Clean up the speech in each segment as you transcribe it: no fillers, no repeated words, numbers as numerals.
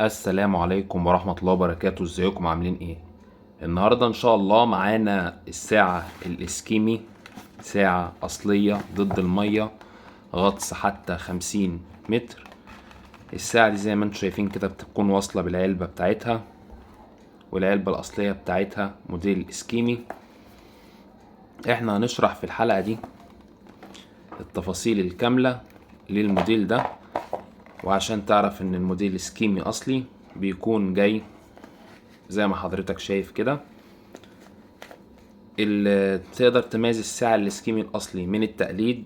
السلام عليكم ورحمة الله وبركاته. ازيكم عاملين ايه؟ النهاردة ان شاء الله معانا الساعة الاسكيمي، ساعة اصلية ضد المية، غطس حتى 50 متر. الساعة دي زي ما انتم شايفين كده بتكون واصلة بالعلبة بتاعتها، والعلبة الاصلية بتاعتها موديل اسكيمي. احنا هنشرح في الحلقة دي التفاصيل الكاملة للموديل ده، وعشان تعرف ان الموديل اسكيمي اصلي بيكون جاي زي ما حضرتك شايف كده. اللي تقدر تميز الساعة الاسكيمي الاصلي من التقليد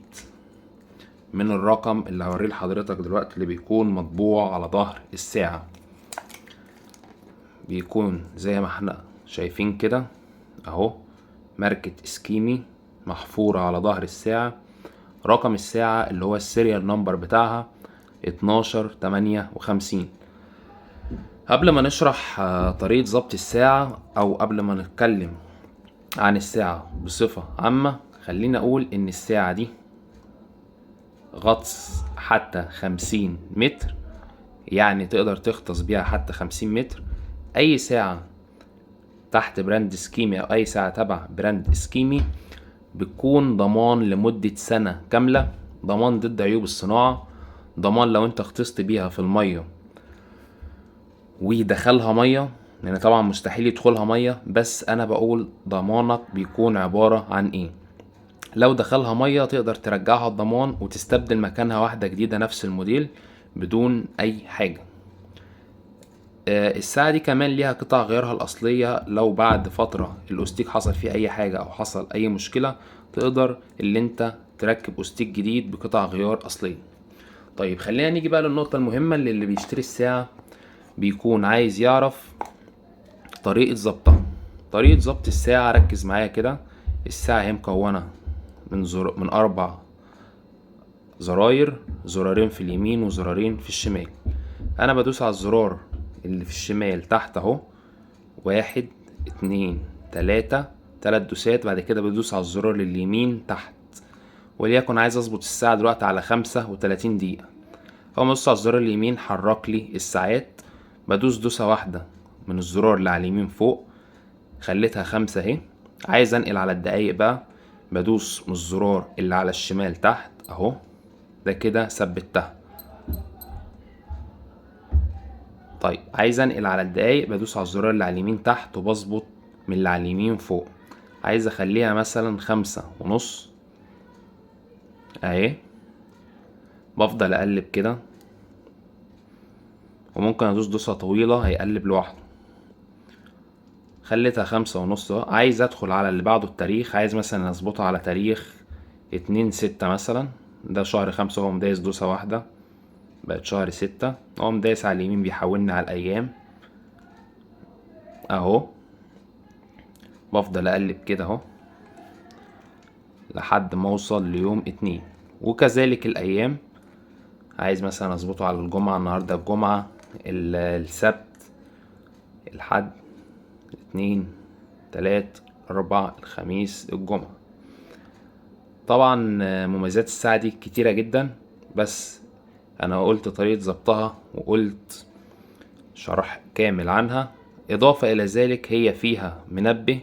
من الرقم اللي هوريه لحضرتك دلوقتي، اللي بيكون مطبوع على ظهر الساعة. بيكون زي ما احنا شايفين كده اهو، ماركة اسكيمي محفورة على ظهر الساعة، رقم الساعة اللي هو السيريال نمبر بتاعها 1258. قبل ما نشرح طريقة ضبط الساعة، او قبل ما نتكلم عن الساعة بصفة عامة، خلينا اقول ان الساعة دي غطس حتى 50 متر، يعني تقدر تغطس بيها حتى 50 متر. اي ساعة تحت براند اسكيمي او اي ساعة تبع براند اسكيمي بتكون ضمان لمدة سنة كاملة، ضمان ضد عيوب الصناعة، ضمان لو انت غطست بيها في المية ودخلها مية، يعني طبعا مستحيل يدخلها مية، بس انا بقول ضمانك بيكون عبارة عن ايه. لو دخلها مية تقدر ترجعها الضمان وتستبدل مكانها واحدة جديدة نفس الموديل بدون اي حاجة. الساعة دي كمان ليها قطع غيارها الأصلية، لو بعد فترة الأوستيك حصل فيه أي حاجة أو حصل أي مشكلة تقدر اللي أنت تركب أوستيك جديد بقطع غيار أصلية. طيب خلينا نيجي بقى للنقطة المهمة اللي بيشتري الساعة بيكون عايز يعرف طريقة ظبطها. طريقة ظبط الساعة ركز معايا كده. الساعة هي مكونة من 4 زراير، زرارين في اليمين وزرارين في الشمال. أنا بدوس على الزرار اللي في الشمال تحت اهو، 1 2 3، 3 دوسات. بعد كده بدوس على الزرار اليمين تحت، وليكن عايز اظبط الساعة دلوقتي على 35 دقيقة. اول ما ادوس على الزرار اليمين حرك لي الساعات، بدوس دوسة واحدة من الزرار اللي على اليمين فوق خليتها 5 اهي. عايز انقل على الدقايق بقى، بدوس من الزرار اللي على الشمال تحت اهو، ده كده ثبتها. طيب عايز انقل على الدقايق، بدوس على الزرار اللي على اليمين تحت وبظبط من اللي على اليمين فوق. عايز اخليها مثلا 5:30 اهي، بفضل اقلب كده، وممكن ادوس دوسة طويلة هيقلب لوحده. خليتها 5:30 اهو. عايز ادخل على اللي بعده التاريخ، عايز مثلا اظبطها على تاريخ 2/6 مثلا، ده شهر 5 اهو. مدايس دوسة واحدة بقت شهر 6 اهو، مدايس على اليمين بيحولني على الايام اهو. بفضل اقلب كده اهو لحد ما اوصل ليوم 2، وكذلك الايام. عايز مثلا اظبطه على الجمعة، النهاردة الجمعة، السبت، الحد، 2، 3، 4، الخميس، الجمعة. طبعا مميزات الساعة دي كتيرة جدا، بس انا قلت طريقة ظبطها وقلت شرح كامل عنها. اضافة الى ذلك هي فيها منبه.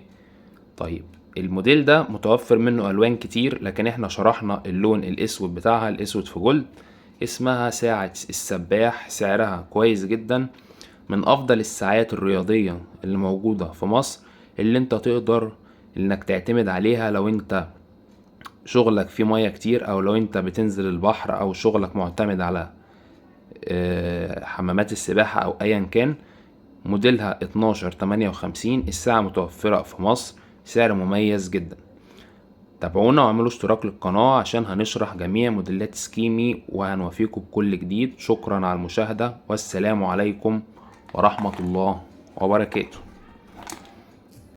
طيب الموديل ده متوفر منه الوان كتير، لكن احنا شرحنا اللون الاسود بتاعها، الاسود في جولد. اسمها ساعة السباح، سعرها كويس جدا، من افضل الساعات الرياضية اللي موجودة في مصر، اللي انت تقدر انك تعتمد عليها لو انت شغلك فيه مياه كتير، او لو انت بتنزل البحر، او شغلك معتمد على حمامات السباحة او ايا كان. موديلها 1258، الساعة متوفرة في مصر، سعر مميز جدا. تابعونا واعملوا اشتراك للقناة عشان هنشرح جميع موديلات سكيمي وهنوافيكم بكل جديد. شكرا على المشاهدة، والسلام عليكم ورحمة الله وبركاته.